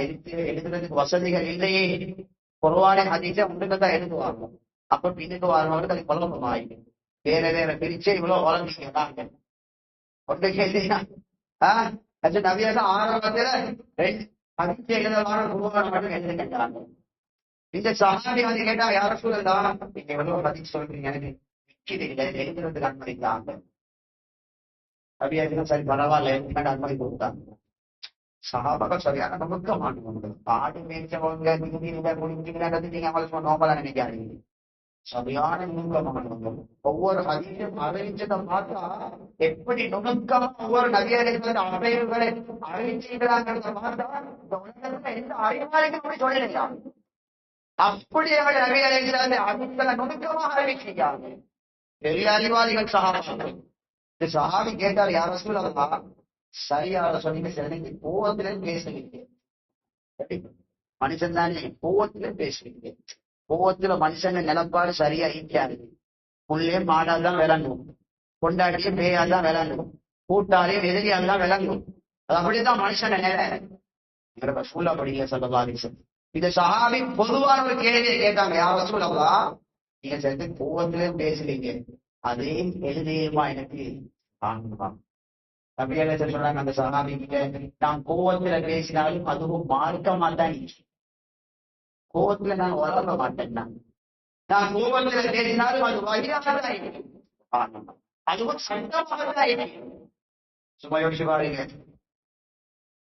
எழுதுறதுக்கு வசதிகள் இல்லையே. குர்ஆனை ஹதீஸை உங்களுக்கு தான் எழுதுவாங்க. அப்ப பின்னுக்கு வரவங்களுக்கு அது குழப்பம் ஆயிடும். வேற வேற பிரிச்சு இவ்வளவு வளர்ந்தீங்க ஒன்று கேட்டீங்கன்னா நபியாக ஆரம்பத்துல 2 ஹதீஸ் எழுதவான குர்ஆனை மட்டும் எழுதுகின்றாங்க. இந்த சஹாபி வந்து கேட்டா, யா ரசூலல்லாஹ், நீங்க எவ்வளவு ஹதீஸ் சொல்றீங்க, எனக்கு எழுதுறதுக்கு அனுமதி தாங்க. நபியாக சரி பரவாயில்ல அனுமதி கொடுத்தாங்க. சஹாபாக்கள் சரியான நுணுக்கமானவங்க. ஆடு மேய்ச்சவங்க முடிஞ்சீங்கன்றது நீங்க அவங்களுக்கு நோம்பலா நினைக்காதீங்க. சரியான நுணுக்கமானவங்க. ஒவ்வொரு ஹதீஸும் அறிவிச்சதை பார்த்தா எப்படி நுணுக்கமா ஒவ்வொரு நபியர்கள் அமைவுகளை அறிவிச்சுக்கிறாங்கிறத பார்த்தா இந்த உலகத்துல எந்த அறிவாளிக்கும் அப்படி சொல்லலையா? அப்படி அவள் நபியர்கள் அறிவித்தல நுணுக்கமாக அறிவிச்சாங்க. பெரிய அறிவாளிகள் சஹாபாக்கள். இந்த சஹாபி கேட்டார், யா ரசூலல்லாஹ், சரியாக சொன்னீங்க, சரி கோவத்திலே பேசுவீங்க. மனுஷன் தானே கோவத்திலே பேசுவீங்க. கோவத்துல மனுஷன் நிலப்பாடு சரியா இருக்காது. புள்ளே மாடாதான் விளங்கும், கொண்டாடியே பேயாதான் விளங்கும், கூட்டாளியும் எதிரியாதான் விளங்கும். அது அப்படிதான் மனுஷன் நிலை. ரசூல் அப்படி இல்லை ஸல்லல்லாஹு அலைஹி வஸல்லம். இந்த சஹாபி பொதுவான ஒரு கேள்வியை கேட்டாங்க, யா ரசூலல்லாஹ், நீங்க சேர்த்து கோவத்திலே பேசுவீங்க, அதே எழுதியமா எனக்கு காணுமா? அப்படியே சொல்றாங்க அந்த சஹாபி கிட்ட, நான் கோவத்துல பேசினாலும் அதுவும் மார்க்க மாட்டான். கோவத்துல நான் வளர மாட்டேன். நான் கோவத்துல பேசினாலும் அது வழியாக அதுவும் சட்டமாக சும்மா யோசிச்சு பாருங்க.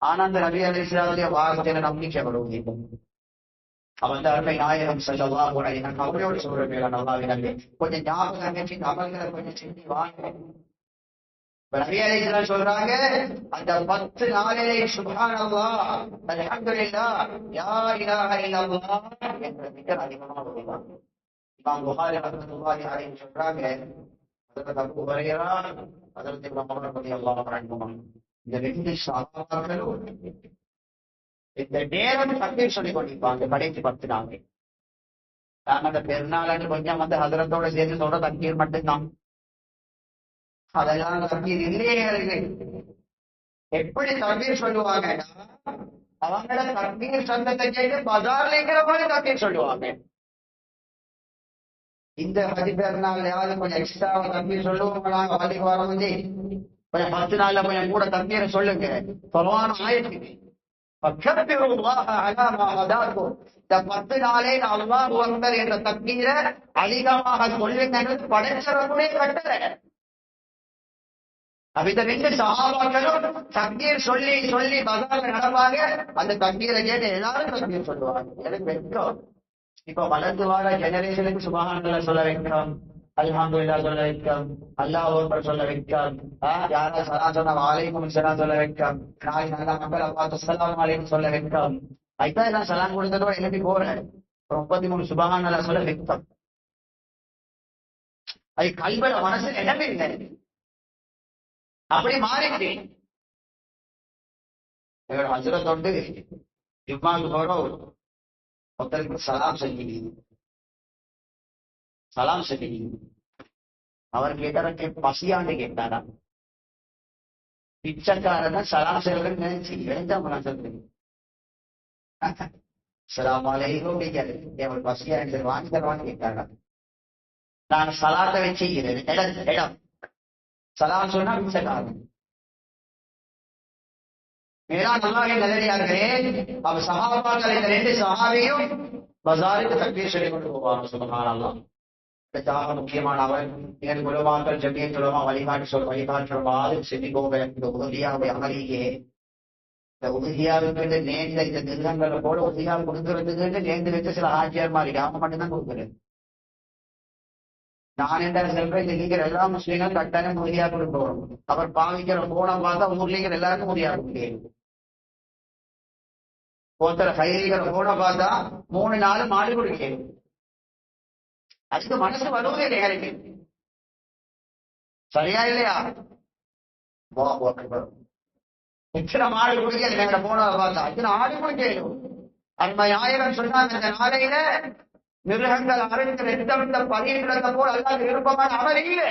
ஆனந்த நபி அலைஹிஸ்ஸலாமுடைய வார்த்தையில நம்பிக்கை வருவது. அவன் அருமை நாயகம் ஸல்லல்லாஹு அலைஹி வஸல்லம் அவரோடு சொல்றேன், நல்லாவே கொஞ்சம் ஞாபகம் வச்சு அமல்களை கொஞ்சம் செஞ்சு வாங்க. நபி அலைஹிஸ்ஸலாம் சொல்றாங்க, அந்த 10 நாளிலே சுப்ஹானல்லாஹ், அல்ஹம்துலில்லாஹ், யா இலாஹா இல்லல்லாஹ் என்ற திக்ர் அதிகமாக ஓதுவாங்க. இமாம் புகாரி ரஹ்மத்துல்லாஹி அலைஹி சொல்றாங்க, ஹஜ்ரத் அபூ ஹுரைரா, ஹஜ்ரத் இப்னு உமர் ரலியல்லாஹு அன்ஹுமா, இந்த 2 சஹாபாக்களும் இந்த நேரம் தக்பீர் சொல்லிக் கொண்டிருப்பாங்க கடைசி 10 நாள். நாங்க அந்த பெருநாள் கொஞ்சம் வந்து ஹஜ்ரத்தோட சேர்ந்து சொல்ற தக்பீர் மட்டும்தான். அதெல்லாம் தக்பீர் இல்லையே. எப்படி தக்பீர் சொல்லுவாங்க? அவங்கள தக்பீர் சத்தத்தை கேட்டு பஜார்ல இருக்கிற மாதிரி தக்பீர் சொல்லுவாங்க. இந்த பெருநாள் யாரும் கொஞ்சம் எக்ஸ்ட்ரா தக்பீர் சொல்லுவாங்க. நாங்க பள்ளிக்கு வர வந்து கொஞ்சம் 10 நாள்ல கொஞ்சம் கூட தக்பீரை சொல்லுங்க. குர்ஆன் ஆயத்துக்கு இந்த 10 நாளே அல்லாஹு அக்பர் என்ற தக்பீரை அதிகமாக சொல்லுங்க. படைச்சவர்களுடைய கட்டளை. அப்ப இந்த 2 சஹாபாக்களும் தக்பீர் சொல்லி சொல்லி பஜார்ல நடப்பாங்க. அந்த தக்பீரை கேட்டு எல்லாரும் தக்பீர் சொல்லுவாங்க. எனக்கு வெட்கம். இப்ப வளர்ந்து வாழ ஜெனரேஷனுக்கு சுப்ஹானல்லாஹ் சொல்ல வைக்கிறோம், அல்ஹம்துலில்லாஹ் சொல்ல வைக்கிறோம், அல்லாஹ் அக்பர் சொல்ல வைக்கிறோம். யாரா சலாம் சொன்னா வலைக்கும் ஸலாம் சொல்ல வைக்கிறோம். நாளை நல்ல மக்களை பார்த்து அஸ்ஸலாமு அலைக்கும் சொல்ல வைக்கிறோம். அதுதான் எல்லாம் சலாம் கொடுத்ததோட எழுப்பி போறேன். 33 சுப்ஹானல்லாஹ் சொல்ல வைக்கிறோம். அது கல்வில மனசு இடமே இல்லை. அப்படி மாறிட்டு எங்களோட ஹஜ்ரத் வந்து ஜும்மாக்கு போறோம், ஒருத்தருக்கு சலாம் சொல்லி அவர் கேட்டார பசியாண்டு கேட்டாரா, பிச்சைக்காரன் சலாம் சொல்றேன்னு நினைச்சு எழுந்தா சொல்றீங்க. சலாம் அலைக்கும் எவன் பசியா வாங்கி தருவான்னு கேட்டாரா. நான் சலாத்தை வச்சுக்கிறேன் இடம் சலாம் சொன்னா பிச்சைக்காரன். மேலான அல்லாஹ்வின் நல்லடியார்களே, அவ சஹாபாக்கள் இந்த 2 சஹாபியும் பஜாருக்கு தக்பீர் சொல்லி கொண்டு போவாங்க. சுப்ஹானல்லாஹ். இதற்காக முக்கியமான அவர் எங்கள் உலமாக்கள் ஜமியத் உலமா வழிகாட்டுறவாறு செஞ்சுக்கோங்க. இந்த உதவியாவை அமலியே, இந்த உதவியாவுக்கு நேர்ந்த இந்த நிறுவனங்களை போல உதவியா கொடுக்கறதுக்கு நேர்ந்து வச்சு சில ஆட்சியர் மாதிரி அவங்க மட்டும்தான் கொடுக்குறேன். நான் என்ன சொல்றேன், இந்த நீங்க எல்லா முஸ்லீம்களும் கட்டாயம் உதவியா கொடுக்கணும். அவர் பாவிக்கிற போன பார்த்தா ஊர்லீங்க எல்லாருக்கும் உதவியா கொடுக்கிறேன். ஒருத்தர் கைதிக்கிற போன பார்த்தா 3 நாள் மாடு கொடுக்கிறேன். அதுக்கு மனசு வருவதே நேரடி சரியா இல்லையா? எத்தனை மாடு குடிக்க எங்க போன பார்த்தா இத்தனை ஆடு குடிக்கணும். அன்மை ஆயிரம் சொன்னாங்க, இந்த நாளையில மிருகங்கள் அரைத்து ரத்தமிட்ட பதிகின்றத போல் அல்லாஹ் விருப்பமான அமல் இல்லை.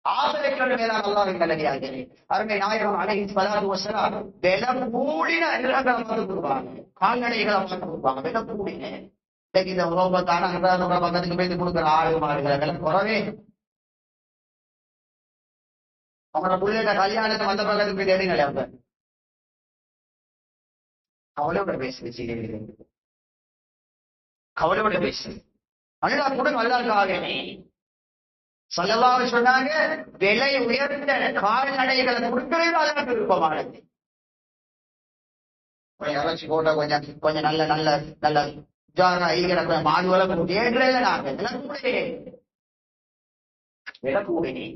ஆசைக்கு மேலான அல்லாஹ்வின் நல்லடியார்களே, அருமை நாயகம் அலைஹி ஸலாத்து வஸலாம் விலை கூடின மிருகங்களை பார்த்து கொடுப்பாங்க, கால்நடைகளை பார்த்து கொடுப்பாங்க. விலை கூடின இன்னைக்கு இந்த உலகத்தான பக்கத்துக்கு போய் கொடுக்குற ஆடு மாடுகளை விலை குறவே. அவங்களோட பிள்ளைங்க கல்யாணத்தை வந்த பக்கத்துக்கு போய் தேடிங்களே அவங்க அவளோட பேசி கவலையோட பேசு அல்லா கூட நல்லாருக்காக ஸல்லல்லாஹு சொன்னாங்க, விலை உயர்ந்த கால்நடைகளை கொடுக்கிறது அல்லாஹ்வுக்கு விருப்பமானது. இறைச்சி போட்ட கொஞ்சம் நல்ல நல்ல நல்ல ஜாரா ஈகிற மாடுகளை தேடுறதுல நாங்க விலை கூடினே.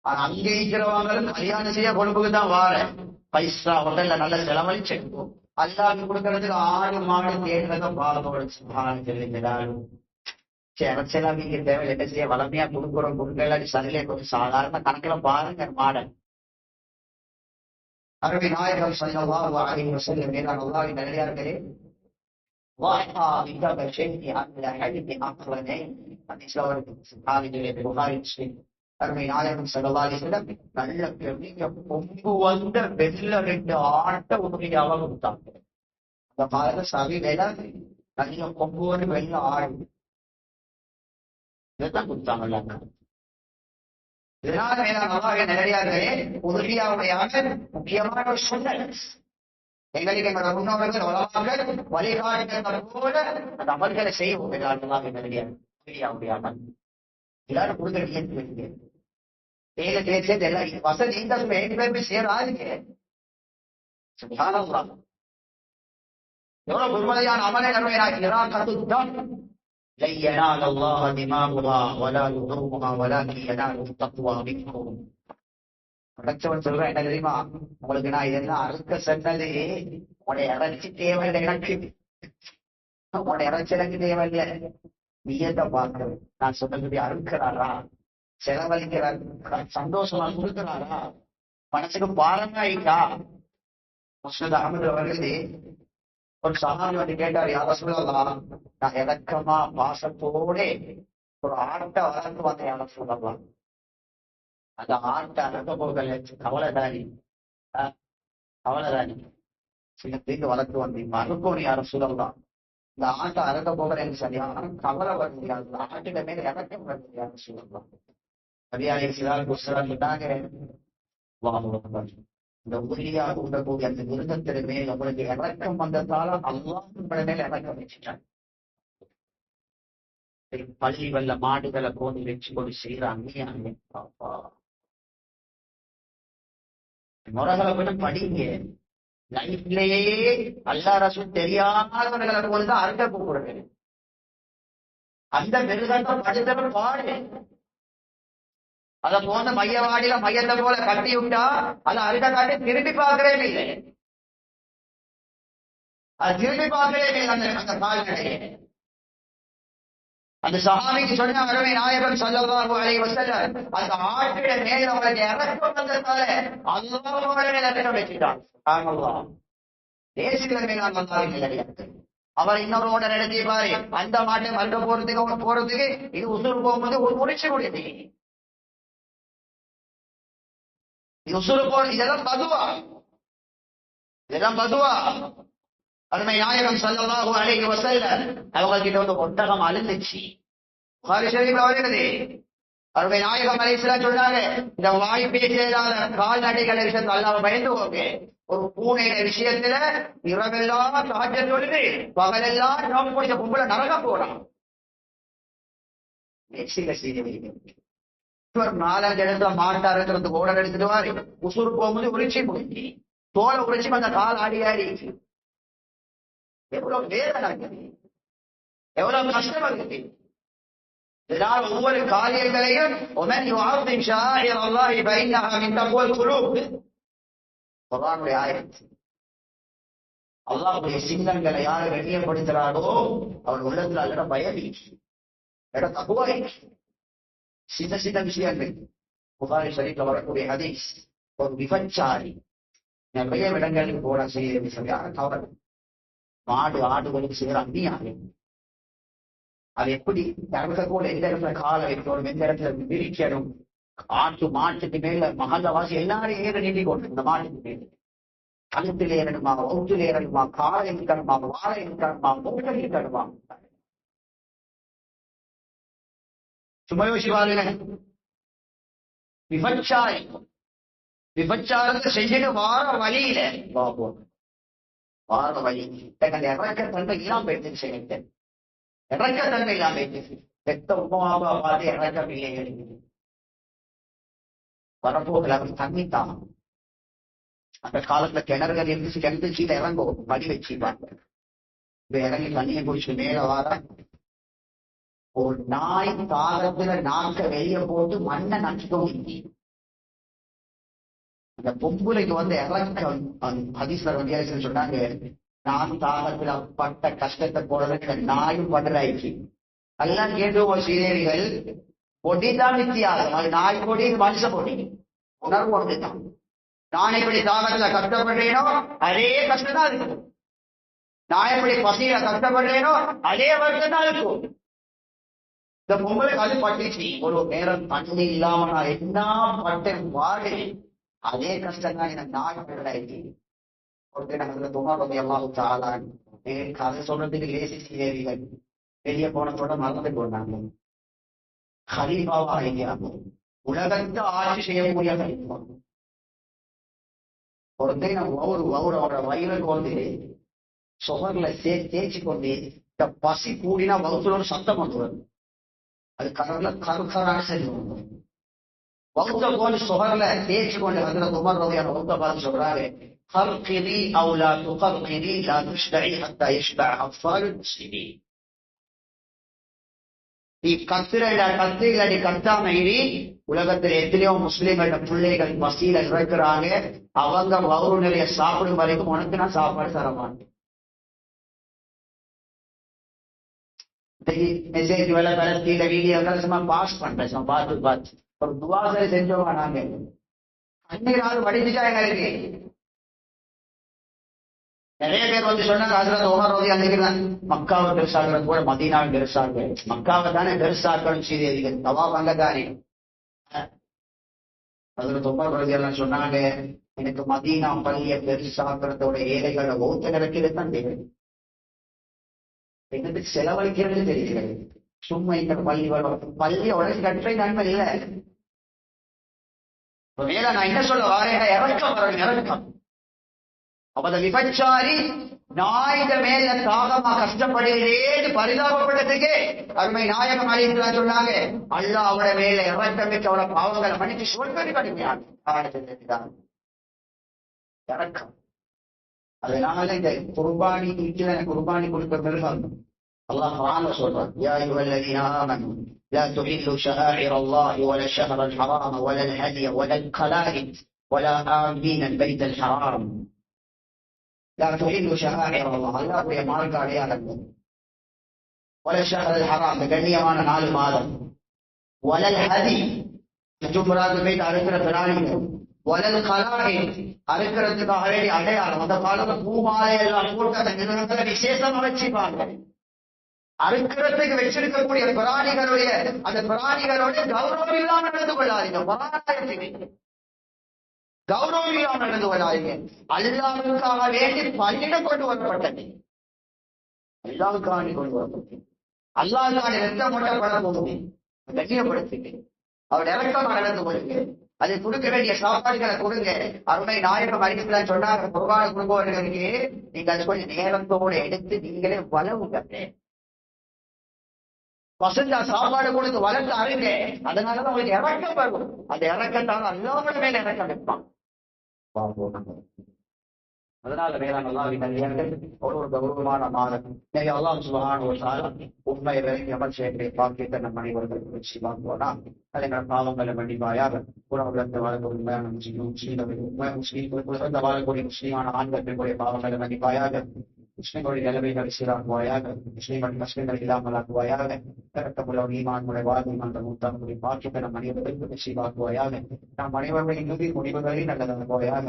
ஆனா அங்க இருக்கிறவங்களும் கல்யாணம் செய்ய கொழுப்புக்கு தான் வார பைசா ஹோட்டல்ல நல்ல செலவழிச்சிருக்கும். அல்லாஹ்வுக்கு கொடுக்கறதுக்கு ஆடு மாடு தேடுறத பாலப்படும். இறைச்சலாக தேவை என்ன செய்ய வளமையா கொடுக்குறோம். கொடுக்கலாடி சரியில்லை, கொஞ்சம் சாதாரண கணக்குல பாருங்க மாடல். அருமை நாயகம் ஸல்லல்லாஹு அலைஹி வஸல்லம் மேலான அல்லாஹ்வின் நல்லடியார்களே, அருமை நாயகம் ஸல்லல்லாஹு அலைஹி வஸல்லம் நல்ல பெரிய கொம்பு வந்த வெள்ள 2 ஆட்டை உதவியாக கொடுத்தாங்க. அந்த காலத்துல சவி வேலை நல்ல கொம்பு வந்து வெள்ள ஆடு இதைத்தான் கொடுத்தாங்கல்ல. இதனால மேலான அல்லாஹ்வின் நல்லடியார்களே, உதவியாவுடைய முக்கியமான ஒரு சுன்னத் எங்களுக்கு எங்களோட முன்னோர்கள் உலமாக்கள் வழிகாட்டுகிற போல அந்த அமல்களை செய்வோம். அல்லாஹ்வின் நல்லடியார்கள் உதவியாவுடைய அமல் எல்லாரும் கொடுக்க தேவை சேர்த்து எல்லாம் வசதி இந்த பேருமே சேராதுங்க. சுப்ஹானல்லாஹ், எவ்வளவு பொறுமதியான அமலை நன்மையாக்கிறான். لن ينال الله دماؤها ولا لحومها ولكن يناله التقوى منكم. படைச்சவன் சொல்றேன் என்ன தெரியுமா, உங்களுக்கு நான் இதெல்லாம் அறுக்க சொன்னது உடைய இறைச்சி தேவையில்லை, எனக்கு உடைய இறைச்சி எனக்கு தேவையில்லை, நீயத்தை பார்க்க நான் சொன்னது அறுக்கிறாரா, செலவழிக்கிறார், சந்தோஷமா கொடுக்கிறாரா, மனசுக்கு பாரமாயிட்டா. முஸ்லிம் அஹமது அவர்களே ஒரு சஹாபி வந்து கேட்டார், யா ரசூலல்லாஹ், நான் இலக்கமா பாசத்தோட ஒரு ஆட்டை வளர்ந்து வந்தேன் யா ரசூலல்லாஹ். அந்த ஆட்டை அறுக்க போகல, கவலைதாரி சின்னத்துக்கு வளர்த்து வந்தீங்க, அறுக்கணும் யா ரசூலல்லாஹ். இந்த ஆட்டை அறுக்க போகிறேன்னு சரியான கவலை வருது, அந்த ஆட்டுக்கு மேல இறக்கம் வருது யா ரசூலல்லாஹ். நபியாலே ஸல்லல்லாஹு சொன்னாங்க, இந்த உறுதியாக உண்டக்கூடிய அந்த விருதத்தின் மேல் உங்களுக்கு இறக்கம் வந்ததால அல்லாஹ் உங்களை மேல இறக்கம் வச்சுட்டாங்க. பள்ளி வல்ல மாடுகளை கோதி வச்சு கொண்டு செய்யறாங்க. முறைகளை போட்டு படிங்க. லைஃப்லயே அல்லா ரசூல் தெரியாதவர்களை போல அறுக்க கூப்பிடுறது. அந்த மிருகத்தை படித்தவன் பாடு. அதை போன்ற மையவாடியில மையத்தை போல கட்டி விட்டா அதை அறுக்க காட்டி திரும்பி பார்க்கவே இல்லை. அது திரும்பி பார்க்கவே இல்லை. அந்த கால்நடையை அந்த சஹாபிக்கு சொன்ன அருமை நாயகம் ஸல்லல்லாஹு அலைஹி வஸல்லம் அந்த ஆட்டிட மேல அவருக்கு இறக்கம் வந்ததால அல்லாஹ்வோட இறக்கம் வச்சுட்டான். சுப்ஹானல்லாஹ். தேசிய மேலான அல்லாஹ்வின் நிலையத்து அவர் இன்னொருவோட நடத்தி பாரு. அந்த மாட்டை மறுக்க போறதுக்கு இது உசுறு போகும்போது ஒரு முடிச்சு கொடுத்து இது உசுறு போ. இதெல்லாம் பதுவா, இதெல்லாம் பதுவா. அருமை நாயகம் ஸல்லல்லாஹு அலைஹி வஸல்லம் அவங்க கிட்ட வந்து ஒட்டகம் அழுந்துச்சு. புகாரி ஷரீஃப்ல வருகிறது. அருமை நாயகம் அலைஹிஸ்ஸலாம் சொன்னாங்க, இந்த வாய் பேசாத கால்நடைகளை விஷயத்தை அல்லாஹ் பயந்துவோங்க. ஒரு பூனையில விஷயத்துல இரவெல்லாம் தஹஜ்ஜத் தொழுது பகலெல்லாம் நோம்பு பிடிச்ச பொம்பளை நரகம் போறான். இவர் 4-5 இடத்துல மாட்டா இருக்கிறது ஓட எடுத்துடுவாரு. உசுறு போகும்போது உரிச்சி முடிஞ்சு தோலை உரிச்சு அந்த கால் ஆடி ஆடி எவ்வளவு வேதனை, எவ்வளவு கஷ்டம் இருக்குது. இதனால் ஒவ்வொரு காரியங்களையும் அல்லாஹ்வுடைய சின்னங்களை யாரு கண்ணியப்படுத்துறாரோ அவர் உள்ளத்துல அல்ல பயவி தகுவாய். சின்ன சின்ன விஷயங்கள். புகாரி ஷரீஃப்ல வரக்கூடிய ஹதீஸ், ஒரு விபச்சாரி நிறைய இடங்களுக்கு போட செய்ய சரியான தவறு. மாடு ஆடுகளுக்கு செய்யற அந்நியாயம். அது எப்படி கூட எந்த இடத்துல காலை வைக்கணும், எந்த இடத்துல விரிக்கணும். மாட்டுக்கு மேல மகல்லவாசி எல்லாரும் ஏற நீட்டி கொண்டு இந்த மாட்டுக்கு மேல கழுத்தில் ஏறணுமா, ஒன்றில் ஏறணுமா, காலை இருக்கணுமா, வாழை இருக்கணுமா, மூட்டை இருக்கணுமா. சும்மா யோசிப்பாருங்க. விபச்சாரத்தை செஞ்சுட்டு வார வழியில வார வழி இறக்கத்தன்மை இல்லாம போயிடுச்சு. செய்யட்டேன் இறக்கத்தன்மை இல்லாம போயிடுச்சு. பெத்த உமாவா பார்த்து இறக்கம் இல்லை. வரப்போகல அப்படி தண்ணித்தான். அந்த காலத்துல கிணறுகள் இருந்துச்சு. கிணத்து சீல இறங்கும் மடி வச்சுப்பாங்க. இப்ப இறங்கி தண்ணியை குடிச்சு மேல வார ஒரு நாய் தாகத்துல நாக்க வெளிய போட்டு மண்ணை நச்சுக்கோங்க. அந்த பொம்புலைக்கு வந்து இறக்கம் ஹதீஸ்ல வந்து சொன்னாங்க, நான் தாகத்துல பட்ட கஷ்டத்தை போறதுக்கு நாயும் படுறாயிடுச்சு. எல்லாம் கேட்டு சீதேவிகள் பொடிதான் வித்தியாசம். அது நாய் பொடி, மனுஷ பொடி, உணர்வு ஒன்றுதான். நான் எப்படி தாகத்துல கஷ்டப்படுறேனோ அதே கஷ்டம் தான் இருக்கும். நான் எப்படி பசியில கஷ்டப்படுறேனோ அதே வருஷம் தான் இருக்கும். இந்த பொங்கலுக்கு அது பட்டுச்சு. ஒரு நேரம் தண்ணி இல்லாம நான் என்ன பட்டேன் வாடு, அதே கஷ்டம் தான் எனக்கு நாய் படுறாயிடுச்சு. கதை சொல்றதுக்கு லேசி சீதேவிகள் வெளியே போனதோட மறந்து போனாங்க. ஹலீஃபாவாக உலகத்தை ஆட்சி செய்யக்கூடிய ஹலீஃபா. ஒருத்தர் அவரோட வயிறு கொண்டு சுகர்ல தேய்ச்சி கொண்டு இந்த பசி கூடினா வகுத்துல ஒரு சத்தம் கொண்டு வரும். அது கருக்கரான சரி வகுத்த போது சுகர்ல தேய்ச்சி கொண்டு வந்து உமர் ரலியல்லாஹு வகுத்த பார்த்து சொல்றாரு, خرقني او لا تخرقني لا تشبعي حتى يشبع اطفال المسلمين. நீ கத்திரடி கத்தாம இனி உலகத்தில் எத்தனையோ முஸ்லிம்கள பிள்ளைகள் பசியில இறக்குறாங்க. அவங்க வவுறு நிறைய சாப்பிடும் வரைக்கும் உனக்கு நான் சாப்பாடு தர மாட்டேன். மெசேஜ் வேலை கலத்தில வீடியோக்கள் சும்மா பாஸ் பண்றேன். பார்த்து ஒரு துவாசை செஞ்சோமா நாங்க கண்ணீரால் வடிஞ்சுட்டா எங்களுக்கு. நிறைய பேர் வந்து சொன்னாங்க, ஹஜ்ரத் உமர் ரலியல்லாஹு அன்ஹு மக்காவை பெருசாக்குறது கூட மதீனாவை பெருசாக்கு. மக்காவை தானே பெருசாக்கணும் சீதேவிகள். தவாப் அங்க தானே. ஹஜ்ரத் உமர் ரலியல்லாஹு அன்ஹு சொன்னாங்க, எனக்கு மதீனா பள்ளியை பெருசாக்குறதோட ஏழைகளோட ஓத்த நிறக்கிறது தான் தெரியும். எங்களுக்கு செலவழிக்கிறது தெரிகிறது. சும்மா இந்த பள்ளியை உடனே கட்டுரை நன்மை இல்லை. மேல நான் என்ன சொல்ல வாரேன், இறக்கம் வரணும், இறக்கம். அப்ப அந்த விபச்சாரி நாய்க மேல தாகமா கஷ்டப்படுகிறேன்னு பரிதாபப்பட்டதுக்கே அருமை நாயகம் அலைஹிஸ்ஸலாம் சொன்னாங்க, அல்லாஹ் அவட மேல இறக்கம் வச்சு அவட பாவங்களை மன்னிச்சு சொல்வது கடுமையான இறக்கம். அதனால இந்த குர்பானி வீட்டுல குர்பானி கொடுக்கிறது அல்லாஹ் குர்ஆன்ல சொல்றான், யா அய்யுஹல்லதீன ஆமனூ லா துஹில்லு ஷஆயிர அல்லாஹி வல ஷஹரல் ஹராம வலல் ஹதிய வலல் கலாயித் வலா ஆமீனல் பைத்தல் ஹராம். லா துஹில்லு ஷஆயிர அல்லாஹ், அல்லாஹ்வுடைய மார்க்க அடையாளங்கள், வல ஷஹரல் ஹராம் கண்ணியமான 4 மாதம், வலல் ஹதி ஜும்ராத் பைத் அறுக்கிற பிராணிகள், வலல் கலாயித் அறுக்கிறதுக்காக வேண்டிய அடையாளம். அந்த காலத்துல பூமாலை எல்லாம் போட்டு அந்த நிறுவனங்களை விசேஷமா வச்சுப்பாங்க. அறுக்கிறதுக்கு வச்சிருக்கக்கூடிய பிராணிகளுடைய அந்த பிராணிகளோட கௌரவம் இல்லாம நடந்து கொள்ளாதீங்க. கௌரவம் இல்லாம நடந்து கொள்ளாதீங்க. அல்லாஹ்வுக்காக வேண்டி பள்ளியிடம் கொண்டு வரப்பட்டது, அல்லாஹ்வுக்காக கொண்டு வரப்பட்டது. அல்லாஹ்வுக்காக ரத்தம் கொட்டப்பட போகுது, கண்ணியப்படுத்திட்டு அவர் இறக்கமா நடந்து கொள்ளுங்க. அதை கொடுக்க வேண்டிய சாப்பாடுகளை கொடுங்க. அருமை நாயகம் அலைஹிஸ்ஸலாம் சொன்னாங்க, குர்பானை கொடுப்பவர்களுக்கு நீங்க அது கொஞ்சம் நேரத்தோட எடுத்து நீங்களே வளவுங்க. வசந்தா சாப்பாடு கொடுத்து வளர்த்து அருங்க. அதனாலதான் உங்களுக்கு இறக்கம் வரும். அந்த இறக்கத்தால அல்லாஹ்வோட மேல இறக்கம் வைப்பான். அதனால வேளாண் அல்லாஹ்வின் ஒரு கௌரவமான மாதம். அல்லாஹ் சுப்ஹானஹு வ தஆலா உண்மை விளங்கி அமல் செய்யக்கூடிய பாக்கியத்தை நம் அனைவர்களுக்கு நிச்சயமாக்குவானா. அதை எங்கள் பாவங்களை மன்னிப்பாயாக. உலகத்தில் வாழக்கூடிய உண்மையான முஸ்லீம்களுக்கு வாழக்கூடிய முஸ்லீமான ஆண்கள் பெண்களுடைய பாவங்களை மன்னிப்பாயாக. முஸ்லிம்களுடைய நிலைமைகளை சீராக்குவாயாக. முஸ்லிம்கள் இல்லாமல் ஆக்குவாயாக. இறக்கமுள்ள ஈமான்களுடைய வாழ்வின் மூத்தாங்களுடைய பாக்கியத்தை நம் அனைவர்களுக்கு நிச்சயமாக்குவாயாக. நாம் அனைவருடைய இறுதி முடிவுகளை நல்லதாக போயாக.